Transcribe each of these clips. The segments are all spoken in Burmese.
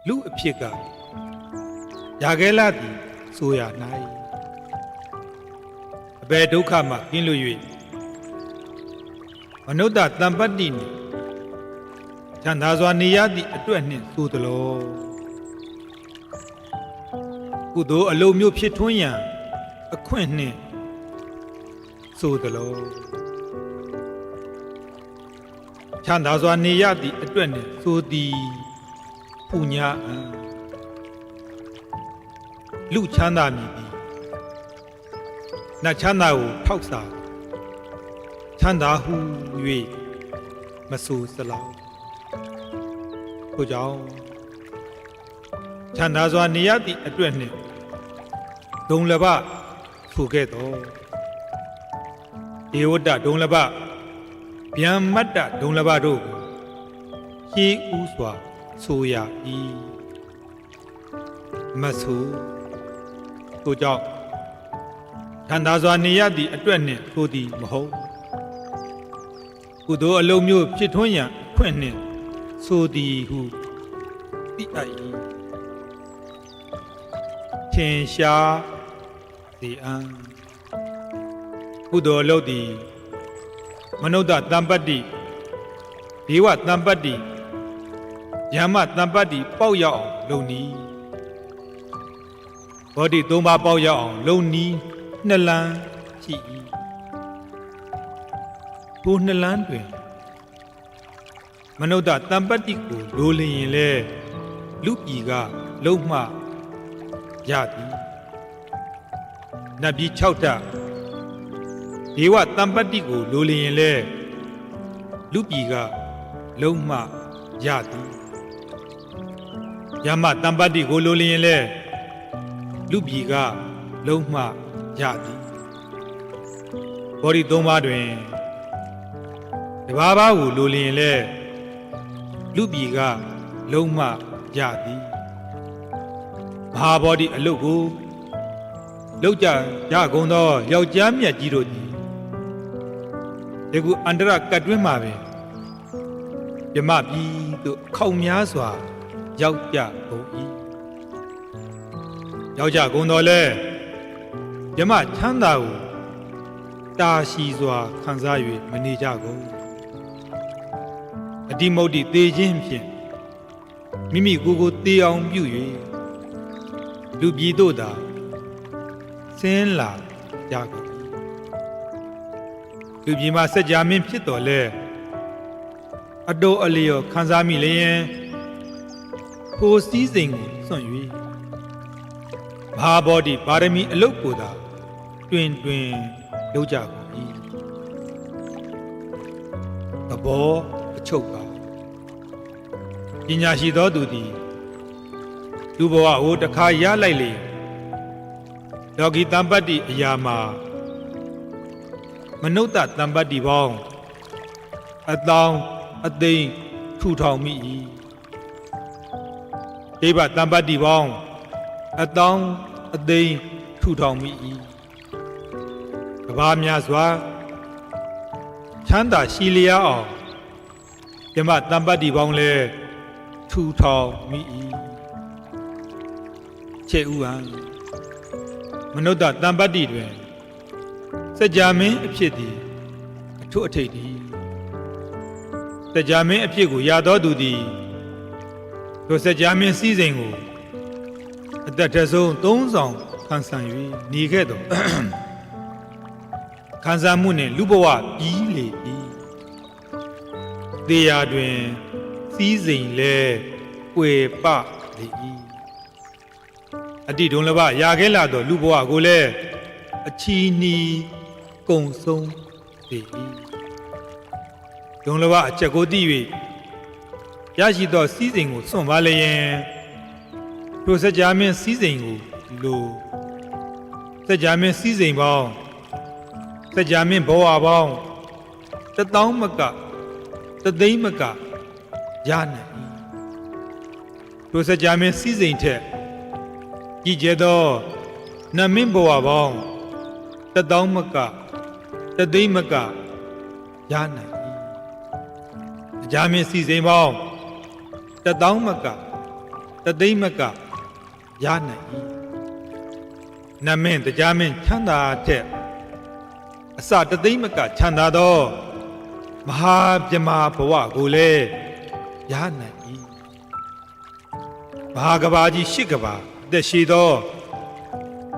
လူအဖြစ်ကရာခဲလာသည်ဆိုရ၌အဘယ်ဒုက္ခမှကင်းလွတ်၍မနုဿတံပတ္တိနှင့်ချမ်းသာစွာနေရသည့်အတွက်နှင့်ဆိုသလိုကုသိုလ်အလုံးမျိုးဖြစ်ထွန်းရန်အခွင့်နှင့်ဆိုသလိုချမ်းသာစွာနေရသည့်အတွက်နှင့်ဆိုသည်ပူညာအံလူချမ်းသာမည်သည်နတ်ချမ်းသာကိုထောက်စာချမ်းသာဟု၍မဆိုစလောက်ထို့ကြောင့်ချမ်းသာစွာနေရသည့်အတွက်နှင့်ဒုံလဘဆိုခဲ့သောဒေဝတ္တဒုံလဘဗျံမတ္တဒုံလဘတို့ကိုရှေးဥစွာဆိုရ၏မဆိုထို့ကြောင့်ချမ်းသာစွာနေရသည့်အတွက်နှင့်ဆိုသည်မဟုတ်ကုသိုလ်အလုံးမျိုးဖြစ်ထွန်းရန်အခွင့်နှင့်ဆိုသည်ဟုသိအပ်၏ထင်ရှားစေအံ့ကုသိုလ်အလုပ်သည်မနုဿတံပတ္တိဒေဝတံပတ္တိယမတံပတ္တိပေါက်ရောက်အောင်လုပ်နည်းဘောဓိ၃ပါးပေါက်ရောက်အောင်လုပ်နည်းနှစ်လမ်းရှိ၏ထိုနှစ်လမ်းတွင်မနုဿတံပတ္တိကိုလိုလျင်လဲလူပြည်ကလုံးမှရသည်နတ်ပြည်၆ထပ်ဒေဝတံပတ္တိကိုလိုလျင်လဲလူပြည်ကလုံးမှရသည်ယမတံပတ္တိကိုလိုလျင်လဲလူပြည်ကလုံးမှရသည်ဘောဓိ၃ပါးတွင်တပါးပါးကိုလိုလျင်လဲလူပြည်ကလုံးမှရသည်မဟာဘောဓိအလုတ်ကိုလောက်ကြရကုန်သောယောက်ျားမြတ်ကြီးတို့သည်ဒီကုအန္တရကတ်တွင်းမှာပင်မြမပြည်သို့ခေါင်များစွာရောက်ကြကုန်၏ရောက်ကြကုန်တော်လဲမြမချမ်းသာကိုတာရှိစွာခံစား၍မနေကြကုန်အတိမုဒ္ဒိသေခြင်းဖြင့်မိမိကိုယ်ကိုသေအောင်ပြု၍လူပြည်သို့သာဆင်းလာကြကုန်လူပြည်မှာစัจ जा မင်းဖြစ်တော်လဲအတော်အလျော်ခံစားမိလျင်ထိုစည်းစိမ်ကိုစွန့်၍မဟာဘောဓိပါရမီအလုတ်ကိုသာတွင်တွင်လုပ်ကြကုန်၏သဘောအချုပ်ပါပညာရှိသောသူသည်လူဘဝကိုတစ်ခါရလိုက်လေလောကီတံပတ္တိအရာမှာမနုဿတံပတ္တိပေါင်းအတောင်အသိန်းထူထောင်မိ၏ဒေဝတံပတ္တိပေါင်းအတောင်အသိန်းထူထောင်မိ၏ကဘာများစွာချမ်းသာရှိလျားအောင်ဓမ္မတံပတ္တိပေါင်းလဲထူထောင်မိ၏ခြေဥဟံမနုဿတံပတ္တိတွင်စัจ जा မင်းအဖြစ်သည်အထွတ်အထိပ်သည်စัจ जा မင်းအဖြစ်ကိုရသောသူသည်ထိုစัจ जा မင်းစည်းစိမ်ကိုအသက်ထဆုံး၃ဆောင်ခံဆံ၍နေခဲ့သောခံစားမှုနှင့်လူဘဝပြီးလေ၏သေရာတွင်စည်းစိမ်လဲကွယ်ပလေ၏အတိဒုံလဘရာခဲလာသောလူဘဝကိုလည်းအချီနီကုံဆုံးပေ၏ဒုံလဘအချက်ကိုသိ၍ရရှိသောစည်းစိမ်ကိုစွန့်ပါလျင်ထိုစัจ जा မင်းစည်းစိမ်ကိုလိုစัจ जा မင်းစည်းစိမ်ပေါင်းစัจ जा မင်းဘဝပေါင်း1000မက3သိန်းမကရနိုင်၏ထိုစัจ जा မင်းစည်းစိမ်ထက်ကြည်ကျဲသောနတ်မင်းဘဝပေါင်း1000မက3သိန်းမကရနိုင်၏စัจ जा မင်းစည်းစိမ်ပေါင်း1000မက တသိမ့်မကရနိုင်၏နမင်းတရားမင်းချမ်းသာတဲ့အစတသိမ့်မကချမ်းသာသောမဟာပြမဘဝကိုလည်းရနိုင်၏မဟာကဘာကြီး၈ကဘာအသက်ရှိသော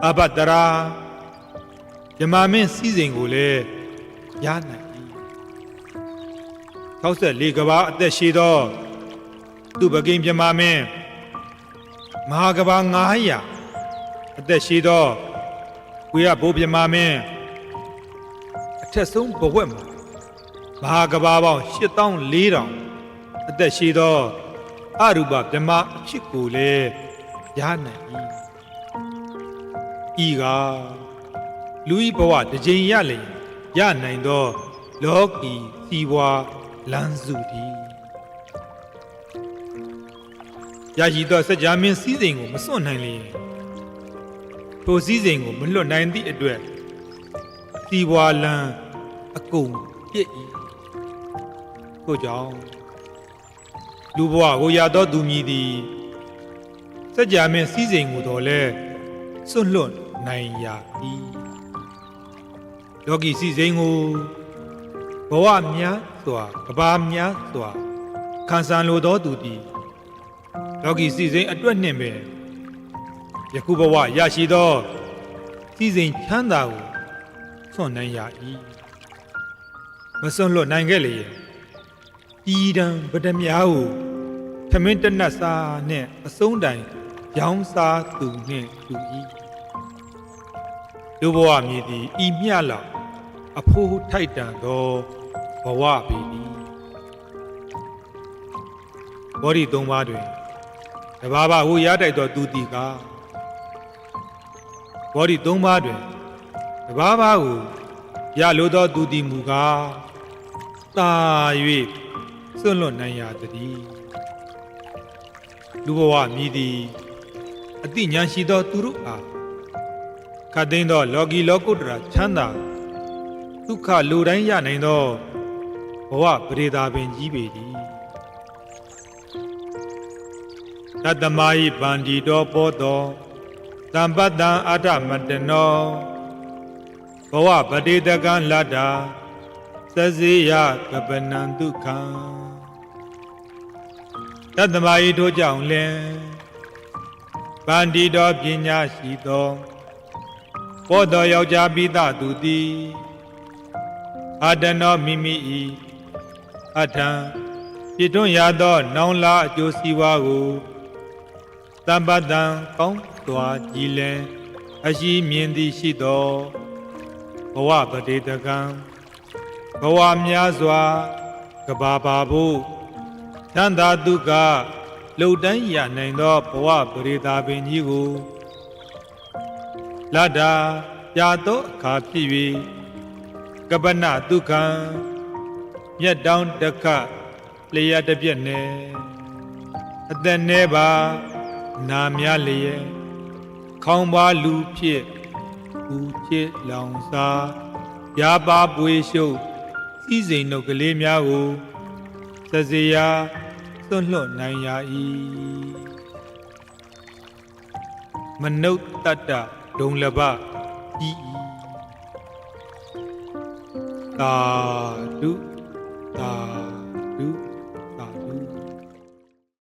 အဘတရာပြမမင်းစည်းစိမ်ကိုလည်းရနိုင်၏64ကဘာအသက်ရှိသောသူပကိန်းပြမမင်းမဟာကဘာ900အသက်ရှိသောကိုရဘိုးပြမမင်းအထက်ဆုံးဘဝက်မှာမဟာကဘာပေါင်း8400အသက်ရှိသောအရူပပြမအဖြစ်ကိုလည်းရနိုင်၏ဤကလူဤဘဝတစ်ကြိမ်ရလျင်ရနိုင်သောလောကီစီးပွားလမ်းစုသည်ရရှိသောစัจ जा မင်းစည်းစိမ်ကိုမစွန့်နိုင်လျင်ထိုစည်းစိမ်ကိုမလွတ်နိုင်သည့်အတွက်စီးပွားလမ်းအကုန်ပြည့်၏ထို့ကြောင့်လူဘဝကိုရသောသူမည်သည်စัจ जा မင်းစည်းစိမ်ကိုတော်လဲစွန့်လွတ်နိုင်ရ၏လောကီစည်းစိမ်ကိုဘဝများစွာကဘာများစွာခံစားလိုသောသူသည်လောကီစည်းစိမ်အတွက်နှင့်ပင်ယခုဘဝရရှိသောစည်းစိမ်ချမ်းသာကိုစွန့်နိုင်ရ၏မစွန့်လွတ်နိုင်ခဲ့လေဤတံပဒမြားကိုထမင်းတနတ်စားနှင့်အဆုံးတိုင်ရောင်းစားသူနှင့်တူ၏လူဘဝမြည်သည်ဤမျှလောက်အဖို့ထိုက်တန်သောဘဝပေသည်ဘောဓိ၃ပါးတွင်တဘာဝကိုရတိုက်သောသူတီကဘောဓိ၃ပါးတွင်တဘာဝကိုရလိုသောသူတီမူကားသာ၍စွန့်လွတ်နိုင်ရသည်လူဘဝမြည်သည်အတိညာရှိသောသူတို့အားခတ်သိမ်းသောလောကီလောကုတ္တရာချမ်းသာဒုက္ခလူတိုင်းရနိုင်သောဘဝပရိသာပင်ကြီးပေသည်တတမယိပန္တိတောပောတောတံပတ္တံအာထမတနောဘဝပတိတကံလတ္တာသဇေယကပနံဒုက္ခံတတမယိထိုကြောင့်လင်ပန္တိတောပညာရှိသောပောတောယောက်ျားပိသသူသည်အာတနောမိမိ၏အထံပြည့်ထွန်းရသောနောင်လာအကျိုးစီးပွားကိုတမ္ပတံကောင်းစွာကြည်လင်အရှိမြင်သည်ရှိသောဘဝပတိတကံဘဝများစွာကဘာပါဖို့သန္တာဒုက္ခလှုပ်တိုင်းရနိုင်သောဘဝပရိသာပင်ကြီးကိုလတ္တာရသောအခါဖြစ်၍ကပနဒုက္ခံမြတ်တောင်းတခလျက်တပြက်နဲ့အသက်နှဲပါနာများလျက်ခေါင်းပါလူဖြစ်ဦးချစ်လောင်စားရပါပွေရှုပ်စည်းစိမ်တို့ကလေးများကိုစစေရာသွန့်လွတ်နိုင်ရ၏မနုဿတ္တဒုံလဘဤသာဓု